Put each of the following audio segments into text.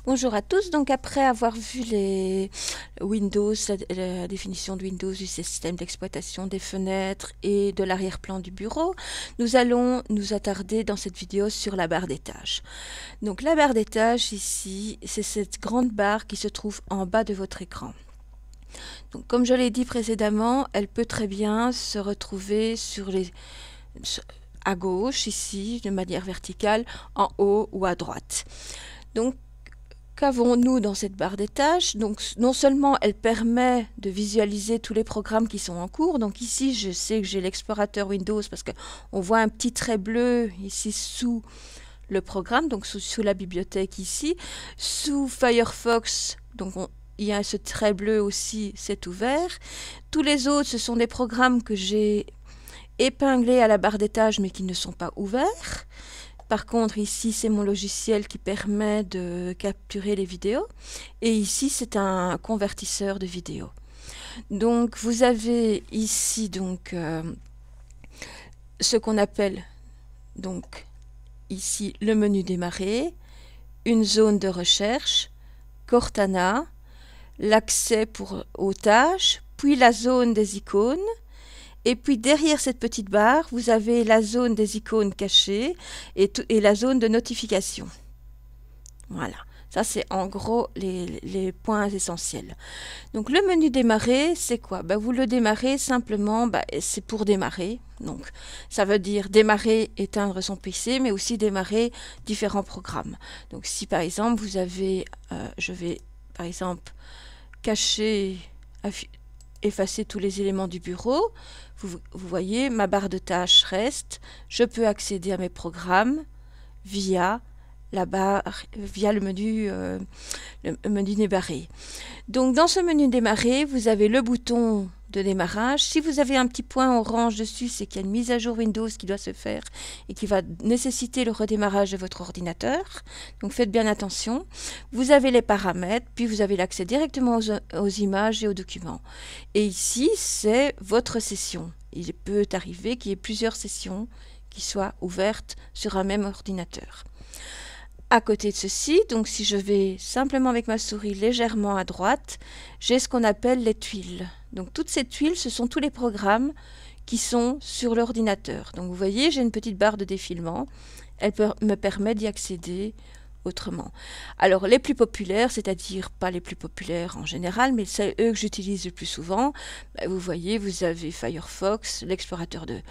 Bonjour à tous, donc après avoir vu les Windows, la définition de Windows, du système d'exploitation des fenêtres et de l'arrière-plan du bureau, nous allons nous attarder dans cette vidéo sur la barre des tâches. Donc la barre des tâches ici, c'est cette grande barre qui se trouve en bas de votre écran. Donc comme je l'ai dit précédemment, elle peut très bien se retrouver à gauche ici, de manière verticale, en haut ou à droite. Donc qu'avons-nous dans cette barre des tâches? Donc non seulement elle permet de visualiser tous les programmes qui sont en cours, donc ici je sais que j'ai l'explorateur Windows parce qu'on voit un petit trait bleu ici sous le programme, donc sous la bibliothèque ici. Sous Firefox, donc il y a ce trait bleu aussi, c'est ouvert. Tous les autres, ce sont des programmes que j'ai épinglés à la barre des tâches mais qui ne sont pas ouverts. Par contre, ici, c'est mon logiciel qui permet de capturer les vidéos. Et ici, c'est un convertisseur de vidéos. Donc, vous avez ici donc ce qu'on appelle donc ici le menu démarrer, une zone de recherche, Cortana, l'accès aux tâches, puis la zone des icônes. Et puis derrière cette petite barre, vous avez la zone des icônes cachées et la zone de notification. Voilà, ça c'est en gros les points essentiels. Donc le menu démarrer, c'est quoi? Vous le démarrez simplement, c'est pour démarrer. Donc ça veut dire démarrer, éteindre son PC, mais aussi démarrer différents programmes. Donc si par exemple vous avez, je vais par exemple effacer tous les éléments du bureau. Vous voyez, ma barre de tâches reste. Je peux accéder à mes programmes via le menu démarrer. Donc dans ce menu démarrer, vous avez le bouton de démarrage. Si vous avez un petit point orange dessus, c'est qu'il y a une mise à jour Windows qui doit se faire et qui va nécessiter le redémarrage de votre ordinateur. Donc faites bien attention. Vous avez les paramètres, puis vous avez l'accès directement aux images et aux documents. Et ici, c'est votre session. Il peut arriver qu'il y ait plusieurs sessions qui soient ouvertes sur un même ordinateur. À côté de ceci, donc si je vais simplement avec ma souris légèrement à droite, j'ai ce qu'on appelle les tuiles. Donc toutes ces tuiles, ce sont tous les programmes qui sont sur l'ordinateur. Donc vous voyez, j'ai une petite barre de défilement. Elle me permet d'y accéder autrement. Alors les plus populaires, c'est-à-dire pas les plus populaires en général, mais c'est eux que j'utilise le plus souvent. Vous voyez, vous avez Firefox, l'explorateur de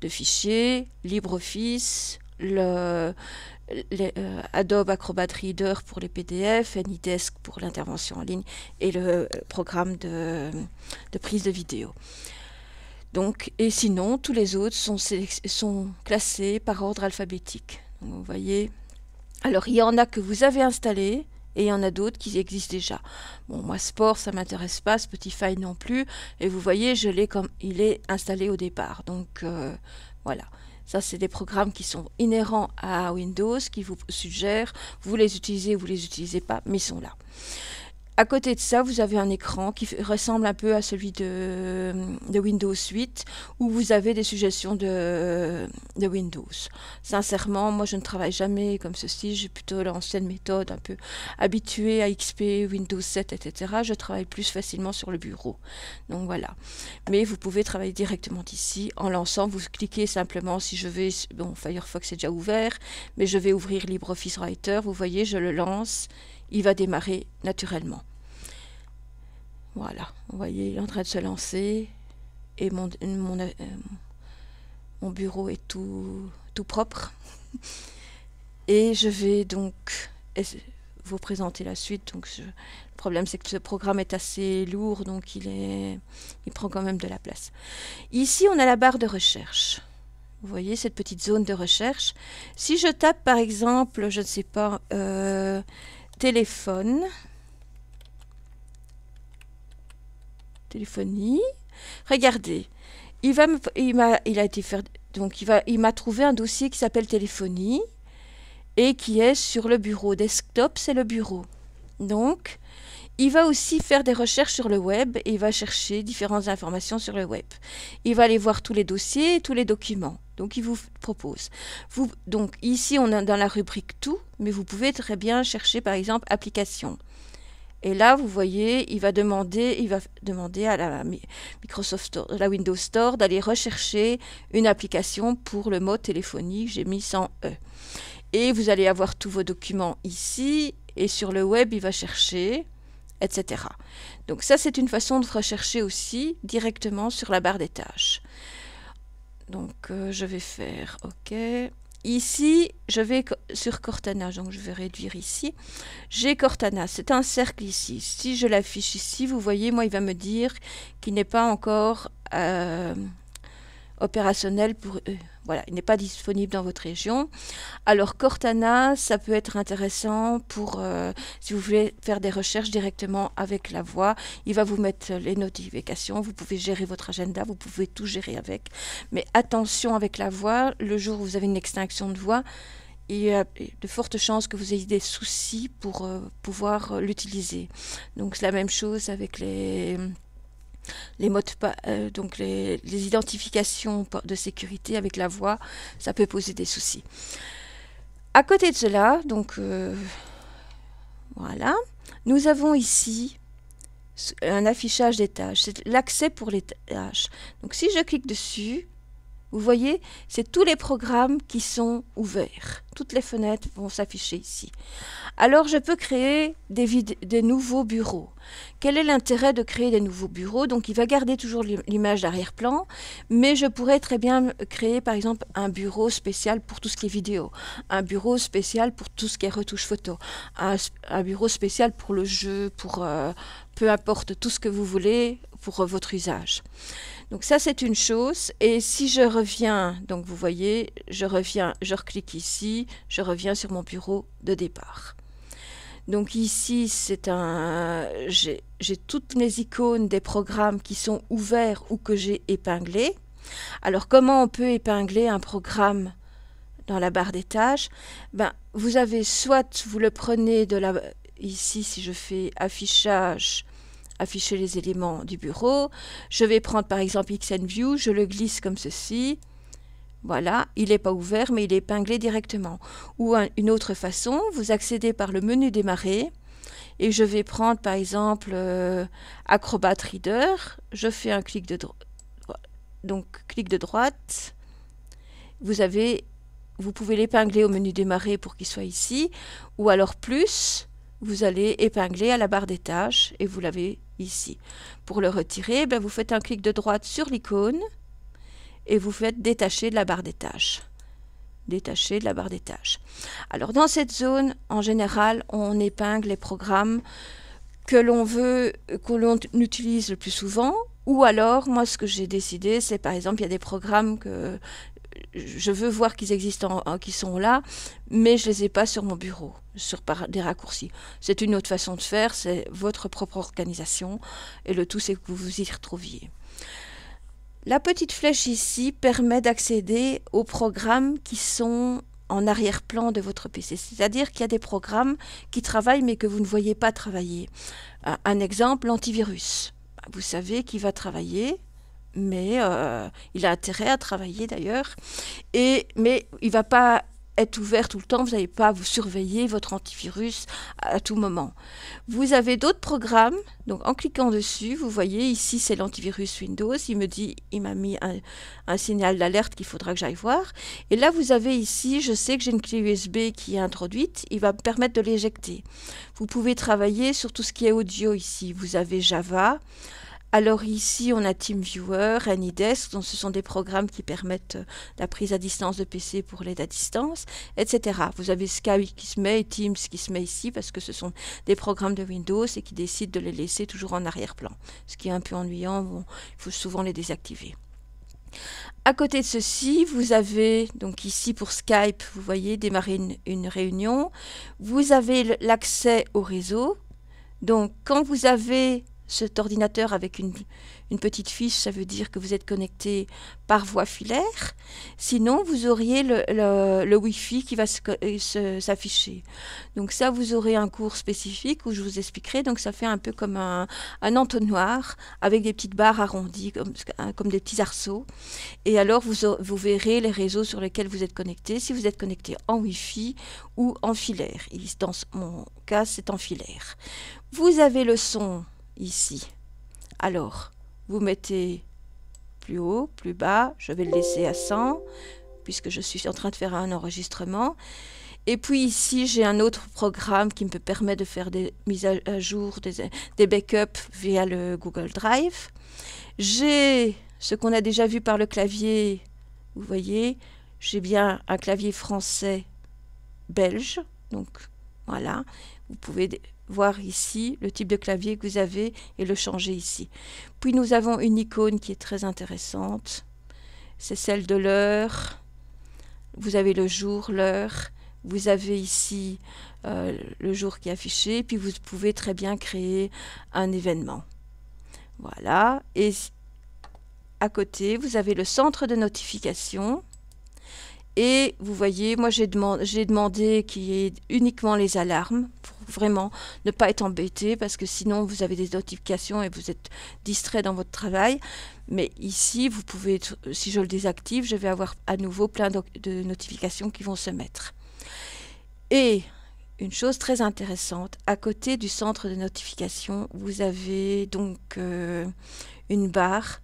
fichiers, LibreOffice, Adobe Acrobat Reader pour les PDF, AnyDesk pour l'intervention en ligne et le programme de prise de vidéo. Donc, et sinon, tous les autres sont classés par ordre alphabétique. Donc, vous voyez, alors il y en a que vous avez installés et il y en a d'autres qui existent déjà. Bon, moi Sport, ça m'intéresse pas, Spotify non plus. Et vous voyez, il est installé au départ. Donc voilà. Ça, c'est des programmes qui sont inhérents à Windows, qui vous suggèrent, vous les utilisez ou vous les utilisez pas, mais ils sont là. À côté de ça, vous avez un écran qui ressemble un peu à celui de Windows 8, où vous avez des suggestions de Windows. Sincèrement, moi je ne travaille jamais comme ceci, j'ai plutôt l'ancienne méthode, un peu habituée à XP, Windows 7, etc. Je travaille plus facilement sur le bureau. Donc voilà. Mais vous pouvez travailler directement d'ici, en lançant, vous cliquez simplement, si je vais, bon, Firefox est déjà ouvert, mais je vais ouvrir LibreOffice Writer, vous voyez, je le lance, il va démarrer naturellement. Voilà, vous voyez, il est en train de se lancer et mon bureau est tout propre. Et je vais donc vous présenter la suite. Donc le problème, c'est que ce programme est assez lourd, donc il prend quand même de la place. Ici, on a la barre de recherche. Vous voyez cette petite zone de recherche. Si je tape par exemple, je ne sais pas, téléphonie, regardez, il m'a trouvé un dossier qui s'appelle téléphonie et qui est sur le bureau. Desktop, c'est le bureau. Donc Il va aussi faire des recherches sur le web et il va chercher différentes informations sur le web. Il va aller voir tous les dossiers, tous les documents. Donc, il vous propose. Donc, ici, on est dans la rubrique tout, mais vous pouvez très bien chercher, par exemple, application. Et là, vous voyez, il va demander à la Microsoft Store, la Windows Store, d'aller rechercher une application pour le mode téléphonie. J'ai mis sans E. Et vous allez avoir tous vos documents ici. Et sur le web, il va chercher, etc. Donc ça, c'est une façon de rechercher aussi directement sur la barre des tâches. Donc, je vais faire OK. Ici, je vais sur Cortana, donc je vais réduire ici. J'ai Cortana, c'est un cercle ici. Si je l'affiche ici, vous voyez, moi, il va me dire qu'il n'est pas encore opérationnel pour eux. Voilà, il n'est pas disponible dans votre région. Alors Cortana, ça peut être intéressant pour si vous voulez faire des recherches directement avec la voix. Il va vous mettre les notifications, vous pouvez gérer votre agenda, vous pouvez tout gérer avec. Mais attention avec la voix, le jour où vous avez une extinction de voix, il y a de fortes chances que vous ayez des soucis pour pouvoir l'utiliser. Donc c'est la même chose avec les mots de donc les identifications de sécurité avec la voix, ça peut poser des soucis. À côté de cela, donc voilà, nous avons ici un affichage des tâches, c'est l'accès pour les tâches. Donc si je clique dessus, vous voyez, c'est tous les programmes qui sont ouverts. Toutes les fenêtres vont s'afficher ici. Alors, je peux créer des nouveaux bureaux. Quel est l'intérêt de créer des nouveaux bureaux? Donc, il va garder toujours l'image d'arrière-plan, mais je pourrais très bien créer, par exemple, un bureau spécial pour tout ce qui est vidéo, un bureau spécial pour tout ce qui est retouche photo, un bureau spécial pour le jeu, pour peu importe tout ce que vous voulez pour votre usage. Donc ça, c'est une chose. Et si je reviens, donc vous voyez, je reclique ici, je reviens sur mon bureau de départ. Donc ici, j'ai toutes mes icônes des programmes qui sont ouverts ou que j'ai épinglés. Alors, comment on peut épingler un programme dans la barre des tâches? Vous avez soit, vous le prenez ici, si je fais affichage, afficher les éléments du bureau. Je vais prendre par exemple XNView, je le glisse comme ceci. Voilà, il n'est pas ouvert, mais il est épinglé directement. Ou une autre façon, vous accédez par le menu démarrer et je vais prendre par exemple Acrobat Reader. Je fais un clic de droite. Donc, clic de droite. Vous pouvez l'épingler au menu démarrer pour qu'il soit ici. Ou alors plus, vous allez épingler à la barre des tâches et vous l'avez ici. Pour le retirer, vous faites un clic de droite sur l'icône et vous faites détacher de la barre des tâches. Détacher de la barre des tâches. Alors dans cette zone, en général, on épingle les programmes que l'on utilise le plus souvent. Ou alors, moi ce que j'ai décidé, c'est par exemple, il y a des programmes que je veux voir qu'ils existent, qui sont là, mais je ne les ai pas sur mon bureau, par des raccourcis. C'est une autre façon de faire, c'est votre propre organisation, et le tout c'est que vous vous y retrouviez. La petite flèche ici permet d'accéder aux programmes qui sont en arrière-plan de votre PC. C'est-à-dire qu'il y a des programmes qui travaillent mais que vous ne voyez pas travailler. Un exemple, l'antivirus. Vous savez qu'il va travailler, mais il a intérêt à travailler d'ailleurs, mais il ne va pas être ouvert tout le temps, vous n'allez pas vous surveiller votre antivirus à tout moment. Vous avez d'autres programmes, donc en cliquant dessus, vous voyez ici c'est l'antivirus Windows, il m'a mis un signal d'alerte qu'il faudra que j'aille voir, et là vous avez ici, je sais que j'ai une clé USB qui est introduite, il va me permettre de l'éjecter. Vous pouvez travailler sur tout ce qui est audio ici, vous avez Java. Alors ici, on a TeamViewer, AnyDesk, donc ce sont des programmes qui permettent la prise à distance de PC pour l'aide à distance, etc. Vous avez Skype qui se met et Teams qui se met ici parce que ce sont des programmes de Windows et qui décident de les laisser toujours en arrière-plan. Ce qui est un peu ennuyant, il faut souvent les désactiver. À côté de ceci, vous avez, donc ici pour Skype, vous voyez, démarrer une réunion. Vous avez l'accès au réseau. Donc, quand vous avez cet ordinateur avec une petite fiche, ça veut dire que vous êtes connecté par voie filaire. Sinon, vous auriez le Wi-Fi qui va s'afficher. Donc ça, vous aurez un cours spécifique où je vous expliquerai. Donc ça fait un peu comme un entonnoir avec des petites barres arrondies, comme des petits arceaux. Et alors, vous verrez les réseaux sur lesquels vous êtes connecté, si vous êtes connecté en Wi-Fi ou en filaire. Et dans mon cas, c'est en filaire. Vous avez le son ici. Alors, vous mettez plus haut, plus bas. Je vais le laisser à 100, puisque je suis en train de faire un enregistrement. Et puis ici, j'ai un autre programme qui me permet de faire des mises à jour, des backups via le Google Drive. J'ai ce qu'on a déjà vu par le clavier. Vous voyez, j'ai bien un clavier français belge. Donc, voilà. Vous pouvez voir ici le type de clavier que vous avez et le changer ici. Puis nous avons une icône qui est très intéressante. C'est celle de l'heure. Vous avez le jour, l'heure. Vous avez ici le jour qui est affiché. Puis vous pouvez très bien créer un événement. Voilà. Et à côté, vous avez le centre de notification. Et vous voyez, moi j'ai demandé qu'il y ait uniquement les alarmes pour vraiment ne pas être embêté parce que sinon vous avez des notifications et vous êtes distrait dans votre travail. Mais ici, vous pouvez, si je le désactive, je vais avoir à nouveau plein de notifications qui vont se mettre. Et une chose très intéressante, à côté du centre de notification, vous avez donc une barre.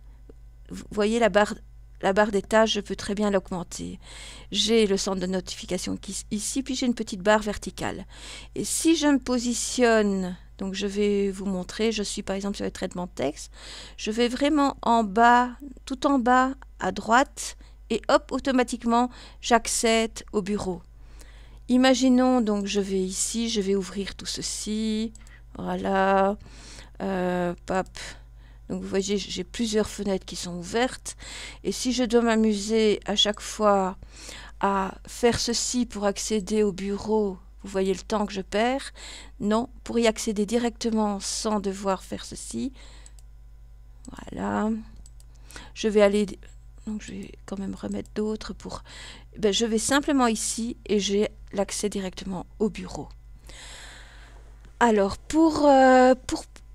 Vous voyez la barre des tâches, je peux très bien l'augmenter. J'ai le centre de notification qui est ici, puis j'ai une petite barre verticale. Et si je me positionne, donc je vais vous montrer, je suis par exemple sur le traitement de texte, je vais vraiment en bas, tout en bas à droite, et hop, automatiquement, j'accède au bureau. Imaginons donc je vais ici, je vais ouvrir tout ceci, voilà, pop. Donc vous voyez, j'ai plusieurs fenêtres qui sont ouvertes. Et si je dois m'amuser à chaque fois à faire ceci pour accéder au bureau, vous voyez le temps que je perds. Non, pour y accéder directement sans devoir faire ceci. Voilà. Je vais aller... Donc je vais quand même remettre d'autres pour... je vais simplement ici et j'ai l'accès directement au bureau. Alors, pour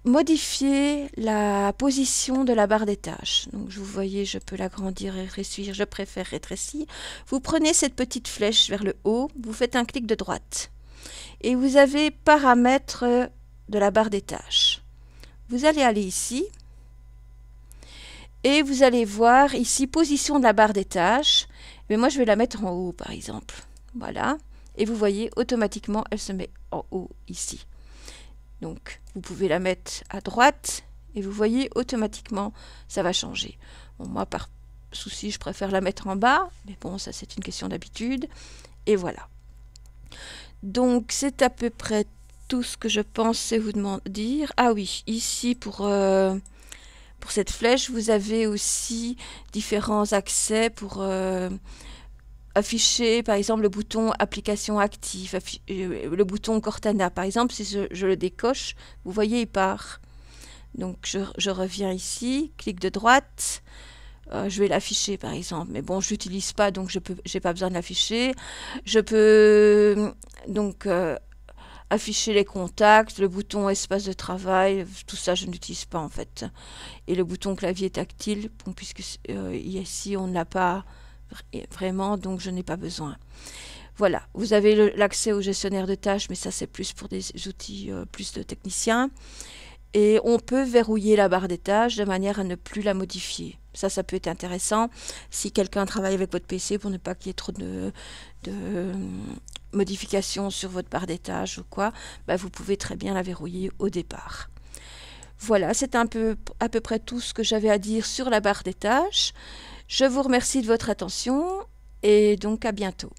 modifier la position de la barre des tâches. Donc, vous voyez, je peux l'agrandir et rétrécir. Je préfère rétrécir. Vous prenez cette petite flèche vers le haut. Vous faites un clic de droite. Et vous avez paramètres de la barre des tâches. Vous allez aller ici. Et vous allez voir ici, position de la barre des tâches. Mais moi, je vais la mettre en haut, par exemple. Voilà. Et vous voyez, automatiquement, elle se met en haut ici. Donc, vous pouvez la mettre à droite et vous voyez, automatiquement, ça va changer. Bon, moi, par souci, je préfère la mettre en bas, mais bon, ça, c'est une question d'habitude. Et voilà. Donc, c'est à peu près tout ce que je pensais vous dire. Ah oui, ici, pour cette flèche, vous avez aussi différents accès pour... afficher par exemple le bouton application active, le bouton Cortana par exemple, si je le décoche, vous voyez il part. Donc je reviens ici, clic de droite, je vais l'afficher par exemple, mais bon je l'utilise pas donc j'ai pas besoin de l'afficher. Je peux donc afficher les contacts, le bouton espace de travail, tout ça je n'utilise pas en fait. Et le bouton clavier tactile, bon, puisque ici on ne l'a pas vraiment, donc je n'ai pas besoin. Voilà, vous avez l'accès au gestionnaire de tâches, mais ça c'est plus pour des outils plus de techniciens. Et on peut verrouiller la barre des tâches de manière à ne plus la modifier. Ça peut être intéressant si quelqu'un travaille avec votre PC pour ne pas qu'il y ait trop de modifications sur votre barre des tâches ou quoi. Vous pouvez très bien la verrouiller au départ. Voilà, c'est à peu près tout ce que j'avais à dire sur la barre des tâches. Je vous remercie de votre attention et donc à bientôt.